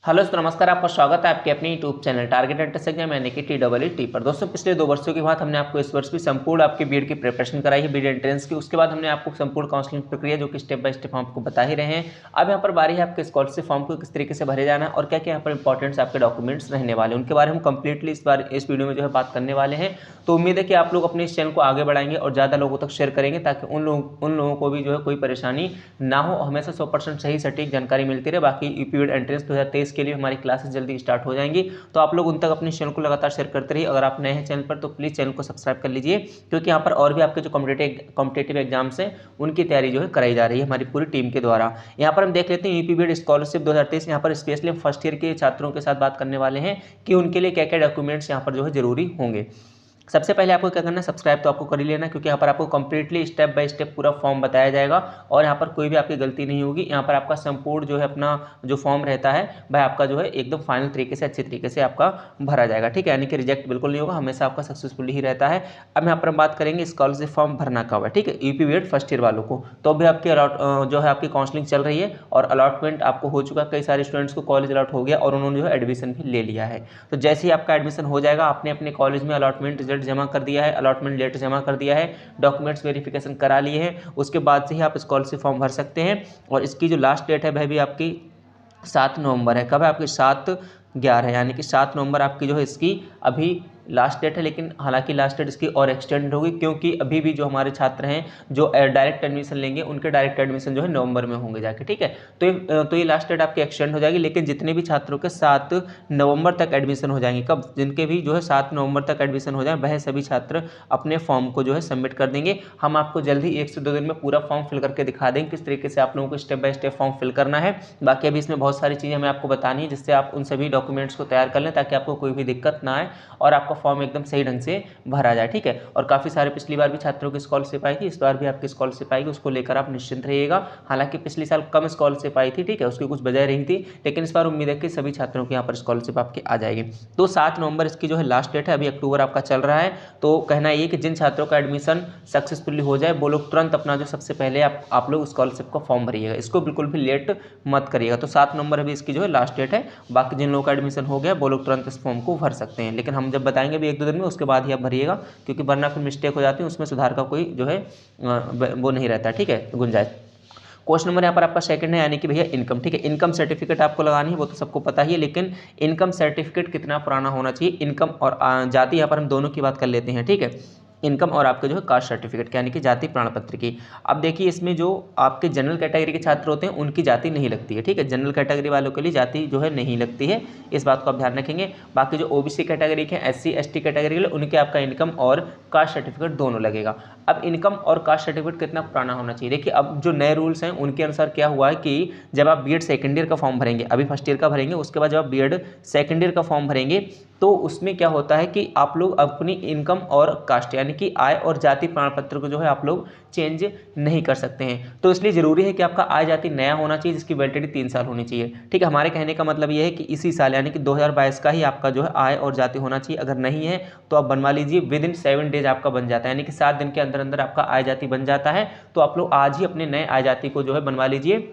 Hello दोस्तों, नमस्कार। आपका स्वागत है आपके अपने YouTube channel target entrance exam यानी कि TEET पर। दोस्तों, पिछले 2 वर्षों के बाद हमने आपको इस वर्ष भी संपूर्ण आपकी बीएड की प्रिपरेशन कराई है, बीएड एंट्रेंस की। उसके बाद हमने आपको संपूर्ण काउंसलिंग प्रक्रिया जो कि स्टेप बाय स्टेप हम आपको बता ही रहे हैं। अब यहाँ पर बारी है आपके स्कॉलरशिप फॉर्म को किस तरीके से भरे जाना है और क्या क्या यहाँ पर इंपॉर्टेंट्स आपके डॉक्यूमेंट्स रहने वाले हैं, उनके बारे में हम कंप्लीटली इस बार इस वीडियो में जो है बात करने वाले हैं। तो उम्मीद है कि आप लोग अपने इस चैनल को आगे बढ़ाएंगे और ज़्यादा लोगों तक शेयर करेंगे ताकि उन लोगों को भी जो है कोई परेशानी ना हो, हमेशा 100% सही सटीक जानकारी मिलती रहे। बाकी बीएड एंट्रेंस 2023 के लिए हमारी क्लासेस जल्दी स्टार्ट हो जाएंगी, तो आप लोग उन तक अपने चैनल को लगातार शेयर करते रहिए। अगर आप नए हैं चैनल पर तो प्लीज़ चैनल को सब्सक्राइब कर लीजिए, क्योंकि यहाँ पर और भी आपके जो कॉम्पिटेटिव एग्जाम्स हैं उनकी तैयारी जो है कराई जा रही है हमारी पूरी टीम के द्वारा। यहाँ पर हम देख लेते हैं यूपी बीएड स्कॉलरशिप 2023। यहाँ पर स्पेशली हम फर्स्ट ईयर के छात्रों के साथ बात करने वाले हैं कि उनके लिए क्या क्या डॉक्यूमेंट्स यहाँ पर जो है जरूरी होंगे। सबसे पहले आपको क्या करना है, सब्सक्राइब तो आपको कर ही लेना, क्योंकि यहाँ पर आपको कंप्लीटली स्टेप बाय स्टेप पूरा फॉर्म बताया जाएगा और यहाँ पर कोई भी आपकी गलती नहीं होगी। यहाँ पर आपका संपूर्ण जो है अपना जो फॉर्म रहता है वह आपका जो है एकदम फाइनल तरीके से अच्छे तरीके से आपका भरा जाएगा, ठीक है। यानी कि रिजेक्ट बिल्कुल नहीं होगा, हमेशा आपका सक्सेसफुल ही रहता है। अब यहाँ पर हम बात करेंगे स्कॉलरशिप फॉर्म भरना कब है, ठीक है। यूपी बीएड फर्स्ट ईयर वालों को तो अभी आपकी जो है आपकी काउंसलिंग चल रही है और अलॉटमेंट आपको हो चुका है। कई सारे स्टूडेंट्स को कॉलेज अलॉट हो गया और उन्होंने जो है एडमिशन भी ले लिया है। तो जैसे ही आपका एडमिशन हो जाएगा, आपने अपने कॉलेज में अलॉटमेंट रिजल्ट जमा कर दिया है, अलॉटमेंट लेटर जमा कर दिया है, डॉक्यूमेंट्स वेरिफिकेशन करा लिए हैं, उसके बाद से ही आप स्कॉलरशिप फॉर्म भर सकते हैं। और इसकी जो लास्ट डेट है वह भी आपकी 7 नवंबर है। कब है आपकी 7/11, यानी कि 7 नवंबर आपकी जो है इसकी अभी लास्ट डेट है। लेकिन हालांकि लास्ट डेट इसकी और एक्सटेंड होगी, क्योंकि अभी भी जो हमारे छात्र हैं जो डायरेक्ट एडमिशन लेंगे उनके डायरेक्ट एडमिशन जो है नवंबर में होंगे जाके, ठीक है। तो ये लास्ट डेट आपकी एक्सटेंड हो जाएगी। लेकिन जितने भी छात्रों के 7 नवंबर तक एडमिशन हो जाएंगे, कब जिनके भी जो है 7 नवंबर तक एडमिशन हो जाए, वह सभी छात्र अपने फॉर्म को जो है सबमिट कर देंगे। हम आपको जल्द ही 1 से 2 दिन में पूरा फॉर्म फिल करके दिखा देंगे किस तरीके से आप लोगों को step by step form fill करना है। बाकी अभी इसमें बहुत सारी चीज़ें हमें आपको बतानी है, जिससे आप उन सभी डॉक्यूमेंट्स को तैयार कर लें ताकि आपको कोई भी दिक्कत ना आए और आपका फॉर्म एकदम सही ढंग से भरा जाए, ठीक है। और काफ़ी सारे पिछली बार भी छात्रों की स्कॉलरशिप आई थी, इस बार भी आपकी स्कॉलरशिप आएगी, उसको लेकर आप निश्चिंत रहिएगा। हालांकि पिछले साल कम स्कॉलरशिप आई थी, ठीक है, उसकी कुछ वजह रही थी, लेकिन इस बार उम्मीद है कि सभी छात्रों की यहाँ पर स्कॉलरशिप आपकी आ जाएगी। तो 7 नवंबर इसकी जो है लास्ट डेट है, अभी अक्टूबर आपका चल रहा है। तो कहना ये कि जिन छात्रों का एडमिशन सक्सेसफुली हो जाए वो लोग तुरंत अपना जो सबसे पहले आप लोग स्कॉलरशिप का फॉर्म भरिएगा, इसको बिल्कुल भी लेट मत करिएगा। तो 7 नवंबर अभी इसकी जो है लास्ट डेट है। बाकी जिन लोगों का एडमिशन हो गया वो लोग तुरंत इस फॉर्म को भर सकते हैं, लेकिन हम जब बताएंगे भी 1-2 दिन में, उसके बाद ही आप भरिएगा, क्योंकि वरना फिर मिस्टेक हो जाती है, उसमें सुधार का कोई जो है वो नहीं रहता, ठीक है, गुंजाइश। क्वेश्चन नंबर यहाँ पर आपका सेकंड है, यानी कि भैया इनकम, ठीक है। इनकम सर्टिफिकेट आपको लगानी है, वो तो सबको पता ही है, लेकिन इनकम सर्टिफिकेट कितना पुराना होना चाहिए। इनकम और जाति, यहाँ पर हम दोनों की बात कर लेते हैं, ठीक है। इनकम और आपके जो है कास्ट सर्टिफिकेट यानी कि जाति प्रमाण पत्र की। अब देखिए, इसमें जो आपके जनरल कैटेगरी के छात्र होते हैं उनकी जाति नहीं लगती है, ठीक है। जनरल कैटेगरी वालों के लिए जाति जो है नहीं लगती है, इस बात को आप ध्यान रखेंगे। बाकी जो ओबीसी कैटेगरी के, SC ST कैटेगरी के लिए, उनके आपका इनकम और कास्ट सर्टिफिकेट दोनों लगेगा। अब इनकम और कास्ट सर्टिफिकेट कितना पुराना होना चाहिए, देखिए अब जो नए रूल्स हैं उनके अनुसार क्या हुआ है कि जब आप बीएड सेकेंड ईयर का फॉर्म भरेंगे, अभी फर्स्ट ईयर का भरेंगे, उसके बाद जब आप बीएड सेकेंड ईयर का फॉर्म भरेंगे तो उसमें क्या होता है कि आप लोग अपनी इनकम और कास्ट यानी कि आय और जाति प्रमाण पत्र को जो है आप लोग चेंज नहीं कर सकते हैं। तो इसलिए जरूरी है कि आपका आय जाति नया होना चाहिए, जिसकी वैलिडिटी 3 साल होनी चाहिए, ठीक है। हमारे कहने का मतलब यह है कि इसी साल यानी कि 2022 का ही आपका जो है आय और जाति होना चाहिए। अगर नहीं है तो आप बनवा लीजिए, विदिन 7 डेज आपका बन जाता है, यानी कि 7 दिन के अंदर अंदर आपका आय जाति बन जाता है। तो आप लोग आज ही अपने नए आय जाति को जो है बनवा लीजिए।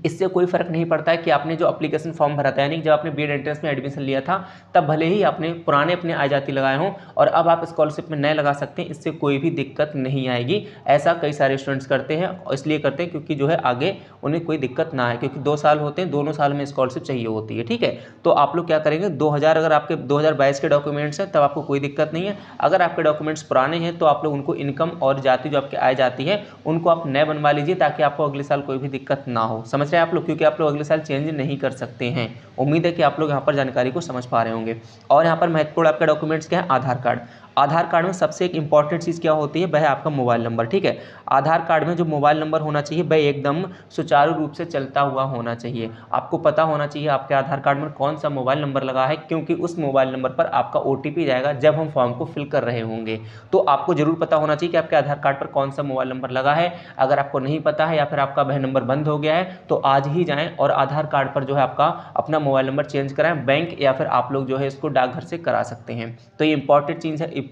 इससे कोई फर्क नहीं पड़ता है कि आपने जो एप्लीकेशन फॉर्म भरा था, यानी कि जब आपने बीएड एंट्रेंस में एडमिशन लिया था तब भले ही आपने पुराने अपने आय जाति लगाए हों और अब आप स्कॉलरशिप में नए लगा सकते हैं, इससे कोई भी दिक्कत नहीं आएगी। ऐसा कई सारे स्टूडेंट्स करते हैं, और इसलिए करते हैं क्योंकि जो है आगे उन्हें कोई दिक्कत ना आए, क्योंकि 2 साल होते हैं, दोनों साल में स्कॉलरशिप चाहिए होती है, ठीक है। तो आप लोग क्या करेंगे, 2000 अगर आपके 2022 के डॉक्यूमेंट्स हैं तब आपको कोई दिक्कत नहीं है। अगर आपके डॉक्यूमेंट्स पुराने हैं तो आप लोग उनको इनकम और जाति जो आपकी आय जाती है उनको आप नए बनवा लीजिए, ताकि आपको अगले साल कोई भी दिक्कत ना हो। समझ रहे हैं आप लोग, क्योंकि आप लोग अगले साल चेंज नहीं कर सकते हैं। उम्मीद है कि आप लोग यहाँ पर जानकारी को समझ पा रहे होंगे। और यहाँ पर महत्वपूर्ण आपके डॉक्यूमेंट्स क्या है, आधार कार्ड। आधार कार्ड में सबसे एक इंपॉर्टेंट चीज़ क्या होती है, वह है आपका मोबाइल नंबर, ठीक है। आधार कार्ड में जो मोबाइल नंबर होना चाहिए वह एकदम सुचारू रूप से चलता हुआ होना चाहिए। आपको पता होना चाहिए आपके आधार कार्ड में कौन सा मोबाइल नंबर लगा है, क्योंकि उस मोबाइल नंबर पर आपका OTP जाएगा जब हम फॉर्म को फिल कर रहे होंगे। तो आपको जरूर पता होना चाहिए कि आपके आधार कार्ड पर कौन सा मोबाइल नंबर लगा है। अगर आपको नहीं पता है या फिर आपका वह नंबर बंद हो गया है तो आज ही जाएं और आधार कार्ड पर जो है आपका अपना मोबाइल नंबर चेंज कराएं। बैंक या फिर आप लोग जो है इसको डाकघर से करा सकते हैं। तो ये इंपॉर्टेंट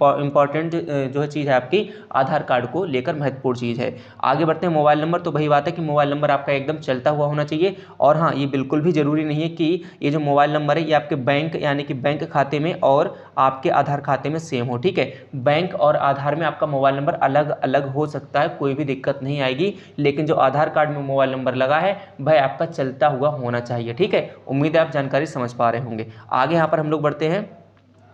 इंपॉर्टेंट जो है चीज़ है आपकी आधार कार्ड को लेकर महत्वपूर्ण चीज़ है। आगे बढ़ते हैं, मोबाइल नंबर, तो वही बात है कि मोबाइल नंबर आपका एकदम चलता हुआ होना चाहिए। और हाँ, ये बिल्कुल भी ज़रूरी नहीं है कि ये जो मोबाइल नंबर है ये आपके बैंक यानी कि बैंक खाते में और आपके आधार खाते में सेम हो, ठीक है। बैंक और आधार में आपका मोबाइल नंबर अलग अलग हो सकता है, कोई भी दिक्कत नहीं आएगी, लेकिन जो आधार कार्ड में मोबाइल नंबर लगा है वह आपका चलता हुआ होना चाहिए, ठीक है। उम्मीद है आप जानकारी समझ पा रहे होंगे। आगे यहाँ पर हम लोग बढ़ते हैं।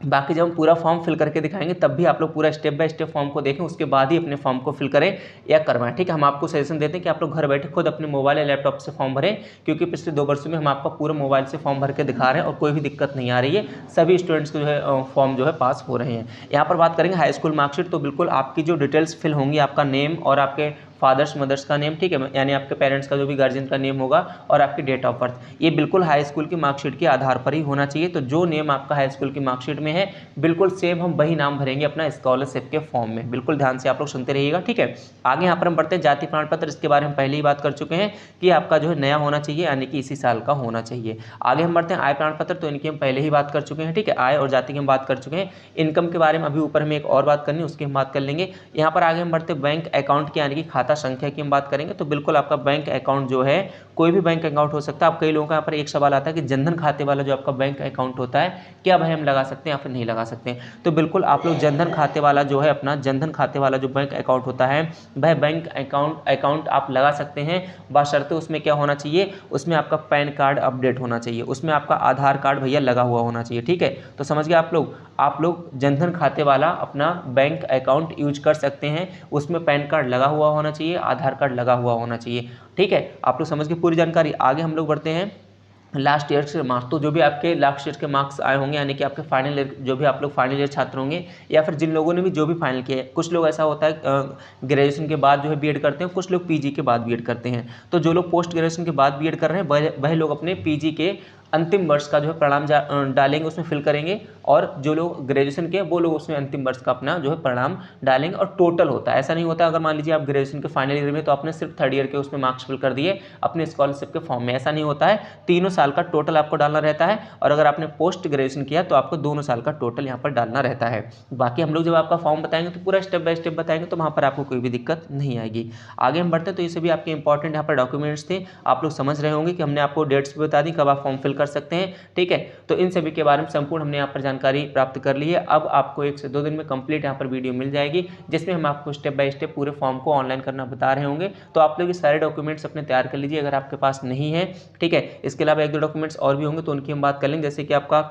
बाकी जब हम पूरा फॉर्म फिल करके दिखाएंगे तब भी आप लोग पूरा स्टेप बाय स्टेप फॉर्म को देखें, उसके बाद ही अपने फॉर्म को फिल करें या करवाएं, ठीक है। हम आपको सजेशन देते हैं कि आप लोग घर बैठे खुद अपने मोबाइल या लैपटॉप से फॉर्म भरें, क्योंकि पिछले 2 वर्षों में हम आपका पूरा मोबाइल से फॉर्म भर के दिखा रहे हैं और कोई भी दिक्कत नहीं आ रही है। सभी स्टूडेंट्स को जो है फॉर्म जो है पास हो रहे हैं। यहाँ पर बात करेंगे हाई स्कूल मार्कशीट, तो बिल्कुल आपकी जो डिटेल्स फिल होंगी, आपका नेम और आपके फादर्स मदर्स का नेम, ठीक है, यानी आपके पेरेंट्स का जो भी गार्जियन का नेम होगा और आपकी डेट ऑफ बर्थ, ये बिल्कुल हाई स्कूल की मार्कशीट के आधार पर ही होना चाहिए। तो जो नेम आपका हाई स्कूल की मार्कशीट में है बिल्कुल सेम हम वही नाम भरेंगे अपना स्कॉलरशिप के फॉर्म में। बिल्कुल ध्यान से आप लोग सुनते रहिएगा, ठीक है। आगे यहाँ पर हम बढ़ते हैं जाति प्रमाण पत्र, इसके बारे में पहले ही बात कर चुके हैं कि आपका जो है नया होना चाहिए, यानी कि इसी साल का होना चाहिए। आगे हम बढ़ते हैं आय प्रमाण पत्र, तो इनकी हम पहले ही बात कर चुके हैं, ठीक है। आय और जाति की हम बात कर चुके हैं। इनकम के बारे में अभी ऊपर हमें एक और बात करनी है, उसकी हम बात कर लेंगे। यहाँ पर आगे हम बढ़ते हैं बैंक अकाउंट की यानी कि खाता संख्या की हम बात करेंगे। तो बिल्कुल आपका बैंक अकाउंट जो है कोई भी बैंक अकाउंट हो सकता है। अब कई लोगों का यहाँ पर एक सवाल आता है कि जनधन खाते वाला जो आपका बैंक अकाउंट होता है क्या वह हम लगा सकते हैं या फिर नहीं लगा सकते हैं। तो बिल्कुल आप लोग जनधन खाते वाला जो है अपना जनधन खाते वाला जो बैंक अकाउंट होता है वह बैंक अकाउंट आप लगा सकते हैं, बशर्ते उसमें क्या होना चाहिए, उसमें आपका पैन कार्ड अपडेट होना चाहिए, उसमें आपका आधार कार्ड भैया लगा हुआ होना चाहिए, ठीक है। तो समझ गए आप लोग जनधन खाते वाला अपना बैंक अकाउंट यूज कर सकते हैं, उसमें पैन कार्ड लगा हुआ होना चाहिए, आधार कार्ड लगा हुआ होना चाहिए, ठीक है। आप लोग समझ के पूरी जानकारी। आगे हम लोग बढ़ते हैं लास्ट ईयर के मार्क्स, तो जो भी आपके लास्ट ईयर के मार्क्स आए होंगे यानी कि आपके फाइनल ईयर, जो भी आप लोग फाइनल ईयर छात्र होंगे या फिर जिन लोगों ने भी जो भी फाइनल किया है, कुछ लोग ऐसा होता है ग्रेजुएशन के बाद जो है बीएड करते हैं, कुछ लोग पीजी के बाद बीएड करते हैं। तो जो लोग पोस्ट ग्रेजुएशन के बाद बीएड कर रहे हैं वह लोग अपने पीजी के अंतिम वर्ष का जो है परिणाम डालेंगे, उसमें फिल करेंगे, और जो लोग ग्रेजुएशन के वो लोग उसमें अंतिम वर्ष का अपना जो है परिणाम डालेंगे। और टोटल होता है, ऐसा नहीं होता अगर मान लीजिए आप ग्रेजुएशन के फाइनल ईयर में तो आपने सिर्फ 3rd ईयर के उसमें मार्क्स फिल कर दिए अपने स्कॉलरशिप के फॉर्म में, ऐसा नहीं होता है। तीनों साल का टोटल आपको डालना रहता है, और अगर आपने पोस्ट ग्रेजुएशन किया तो आपको दोनों साल का टोटल यहाँ पर डालना रहता है। बाकी हम लोग जब आपका फॉर्म बताएंगे तो पूरा स्टेप बाय स्टेप बताएंगे, तो वहाँ पर आपको कोई भी दिक्कत नहीं आएगी। आगे हम बढ़ते हैं, तो ये सभी आपके इंपॉर्टेंट यहाँ पर डॉक्यूमेंट्स थे। आप लोग समझ रहे होंगे कि हमने आपको डेट्स भी बता दी कब आप फॉर्म फिल कर सकते हैं, ठीक है। तो इन सभी के बारे में संपूर्ण हमने यहाँ पर जानकारी प्राप्त कर ली है। अब आपको 1 से 2 दिन में कंप्लीट यहाँ पर वीडियो मिल जाएगी, जिसमें हम आपको स्टेप बाय स्टेप पूरे फॉर्म को ऑनलाइन करना बता रहे होंगे। तो आप लोग ये सारे डॉक्यूमेंट्स अपने तैयार कर लीजिए अगर आपके पास नहीं है, ठीक है। इसके अलावा 1-2 डॉक्यूमेंट्स और भी होंगे तो उनकी हम बात कर लेंगे, जैसे कि आपका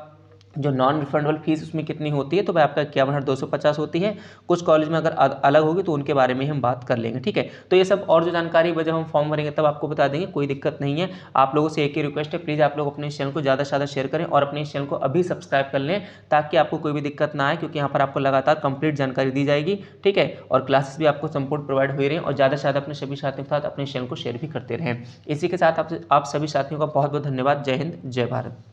जो नॉन रिफंडेबल फीस उसमें कितनी होती है, तो वह आपका 51,250 होती है। कुछ कॉलेज में अगर अलग होगी तो उनके बारे में हम बात कर लेंगे, ठीक है। तो ये सब और जो जानकारी जब हम फॉर्म भरेंगे तब आपको बता देंगे, कोई दिक्कत नहीं है। आप लोगों से एक ही रिक्वेस्ट है, प्लीज़ आप लोग अपने इस चैनल को ज़्यादा से ज़्यादा शेयर करें और अपने इस चैनल को अभी सब्सक्राइब कर लें, ताकि आपको कोई भी दिक्कत ना आए, क्योंकि यहाँ पर आपको लगातार कंप्लीट जानकारी दी जाएगी, ठीक है। और क्लासेस भी आपको संपूर्ण प्रोवाइड हो रहे हैं, और ज़्यादा से ज़्यादा अपने सभी साथियों के साथ अपने चैनल को शेयर भी करते रहें। इसी के साथ आप सभी साथियों का बहुत बहुत धन्यवाद। जय हिंद, जय भारत।